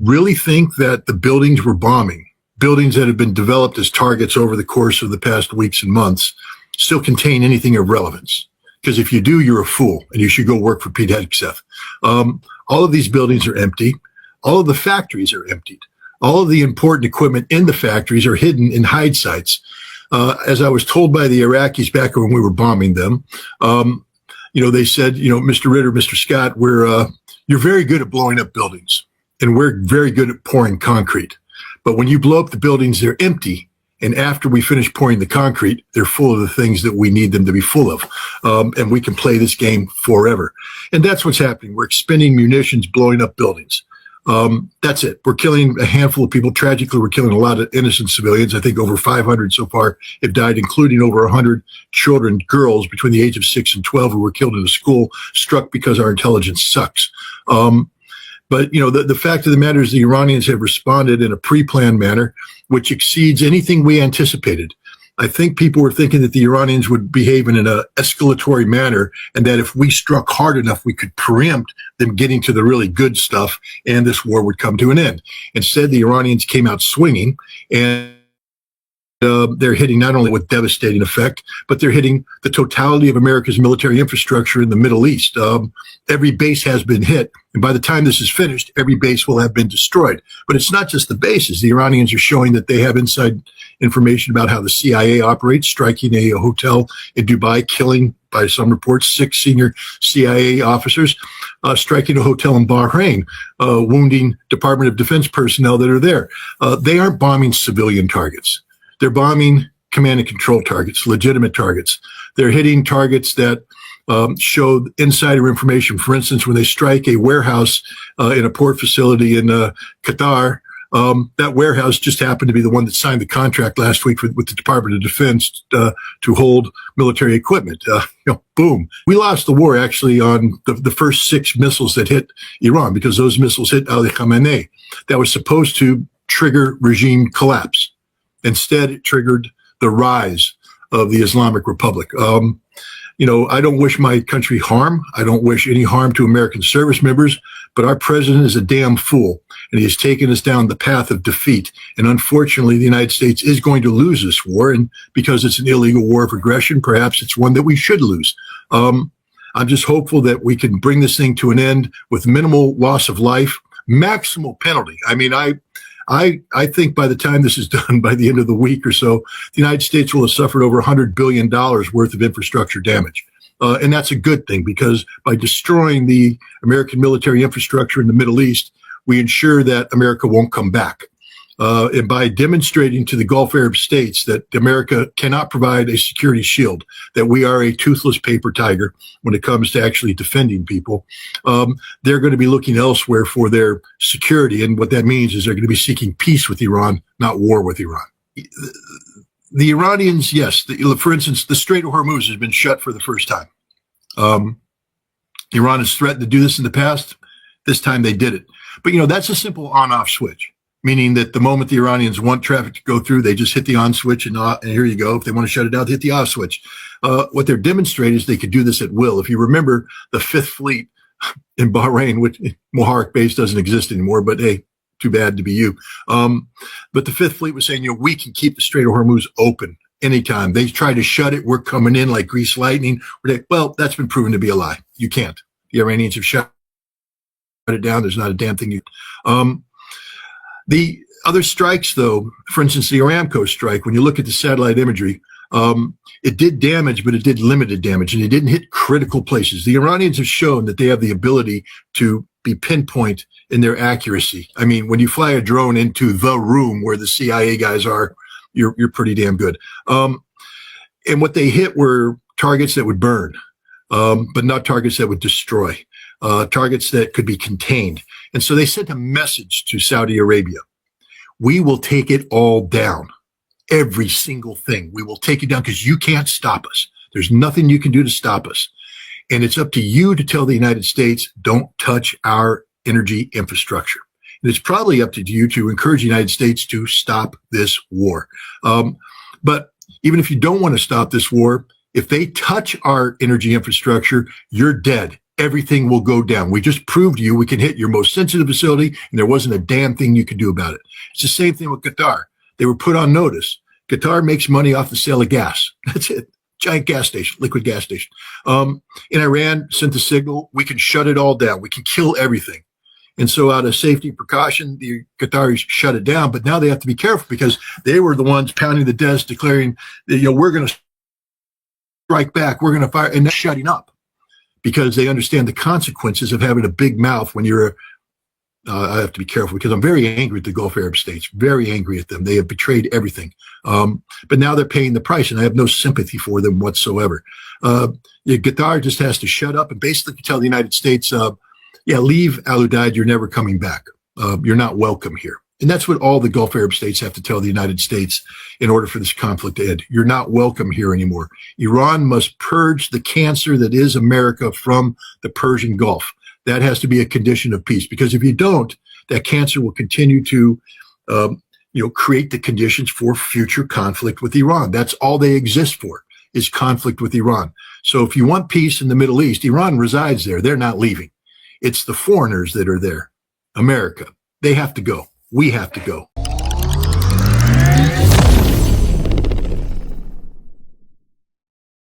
really think that the buildings we're bombing, buildings that have been developed as targets over the course of the past weeks and months, still contain anything of relevance? Because if you do, you're a fool, and you should go work for Pete Hegseth. All of these buildings are empty. All of the factories are emptied. All of the important equipment in the factories are hidden in hide sites. As I was told by the Iraqis back when we were bombing them, they said, Mr. Ritter, Mr. Scott, you're very good at blowing up buildings, and we're very good at pouring concrete. But when you blow up the buildings, they're empty. And after we finish pouring the concrete, they're full of the things that we need them to be full of. And we can play this game forever. And that's what's happening. We're expending munitions, blowing up buildings. That's it. We're killing a handful of people. Tragically, we're killing a lot of innocent civilians. I think over 500 so far have died, including over 100 children, girls between the age of 6 and 12 who were killed in a school, struck because our intelligence sucks. But, the fact of the matter is the Iranians have responded in a pre-planned manner, which exceeds anything we anticipated. I think people were thinking that the Iranians would behave in an escalatory manner, and that if we struck hard enough, we could preempt them getting to the really good stuff, and this war would come to an end. Instead, the Iranians came out swinging, and they're hitting not only with devastating effect, but they're hitting the totality of America's military infrastructure in the Middle East. Every base has been hit, and by the time this is finished, every base will have been destroyed. But it's not just the bases. The Iranians are showing that they have inside information about how the CIA operates, striking a hotel in Dubai, killing, by some reports, 6 senior CIA officers, striking a hotel in Bahrain, wounding Department of Defense personnel that are there. They aren't bombing civilian targets. They're bombing command and control targets, legitimate targets. They're hitting targets that show insider information. For instance, when they strike a warehouse in a port facility in Qatar, that warehouse just happened to be the one that signed the contract last week with the Department of Defense to hold military equipment. Boom. We lost the war actually on the first 6 missiles that hit Iran, because those missiles hit Ali Khamenei. That was supposed to trigger regime collapse. Instead, it triggered the rise of the Islamic Republic. I don't wish my country harm. I don't wish any harm to American service members, but our president is a damn fool, and he has taken us down the path of defeat. And unfortunately, the United States is going to lose this war, and because it's an illegal war of aggression, perhaps it's one that we should lose. I'm just hopeful that we can bring this thing to an end with minimal loss of life, maximal penalty. I think by the time this is done, by the end of the week or so, the United States will have suffered over $100 billion worth of infrastructure damage. And that's a good thing, because by destroying the American military infrastructure in the Middle East, we ensure that America won't come back. And by demonstrating to the Gulf Arab states that America cannot provide a security shield, that we are a toothless paper tiger when it comes to actually defending people, they're going to be looking elsewhere for their security. And what that means is they're going to be seeking peace with Iran, not war with Iran. The Iranians, yes, for instance, the Strait of Hormuz has been shut for the first time. Iran has threatened to do this in the past. This time they did it. But, that's a simple on-off switch. Meaning that the moment the Iranians want traffic to go through, they just hit the on switch and here you go. If they want to shut it down, they hit the off switch. What they're demonstrating is they could do this at will. If you remember the Fifth Fleet in Bahrain, which Muharraq base doesn't exist anymore, but hey, too bad to be you. But the Fifth Fleet was saying, we can keep the Strait of Hormuz open anytime. They try to shut it. We're coming in like grease lightning. Well, that's been proven to be a lie. You can't. The Iranians have shut it down. There's not a damn thing you The other strikes, though, for instance, the Aramco strike, when you look at the satellite imagery, it did damage, but it did limited damage, and it didn't hit critical places. The Iranians have shown that they have the ability to be pinpoint in their accuracy. I mean, when you fly a drone into the room where the CIA guys are, you're pretty damn good. And what they hit were targets that would burn, but not targets that would destroy. Targets that could be contained. And so they sent a message to Saudi Arabia. We will take it all down. Every single thing. We will take it down because you can't stop us. There's nothing you can do to stop us. And it's up to you to tell the United States, don't touch our energy infrastructure. And it's probably up to you to encourage the United States to stop this war. But even if you don't want to stop this war, if they touch our energy infrastructure, you're dead. everything will go down. We just proved to you we can hit your most sensitive facility, and there wasn't a damn thing you could do about it. It's the same thing with Qatar. They were put on notice. Qatar makes money off the sale of gas. That's it. Giant gas station, liquid gas station. In Iran, sent the signal, we can shut it all down. We can kill everything. And so out of safety precaution, the Qataris shut it down. But now they have to be careful because they were the ones pounding the desk, declaring that, we're going to strike back. We're going to fire. And they're shutting up because they understand the consequences of having a big mouth when you're I have to be careful because I'm very angry at the Gulf Arab states, very angry at them. They have betrayed everything. But now they're paying the price, and I have no sympathy for them whatsoever. Qatar just has to shut up and basically tell the United States, leave Al-Udeid, you're never coming back. You're not welcome here. And that's what all the Gulf Arab states have to tell the United States in order for this conflict to end. You're not welcome here anymore. Iran must purge the cancer that is America from the Persian Gulf. That has to be a condition of peace, because if you don't, that cancer will continue to, create the conditions for future conflict with Iran. That's all they exist for, is conflict with Iran. So if you want peace in the Middle East, Iran resides there. They're not leaving. It's the foreigners that are there. America. They have to go. We have to go.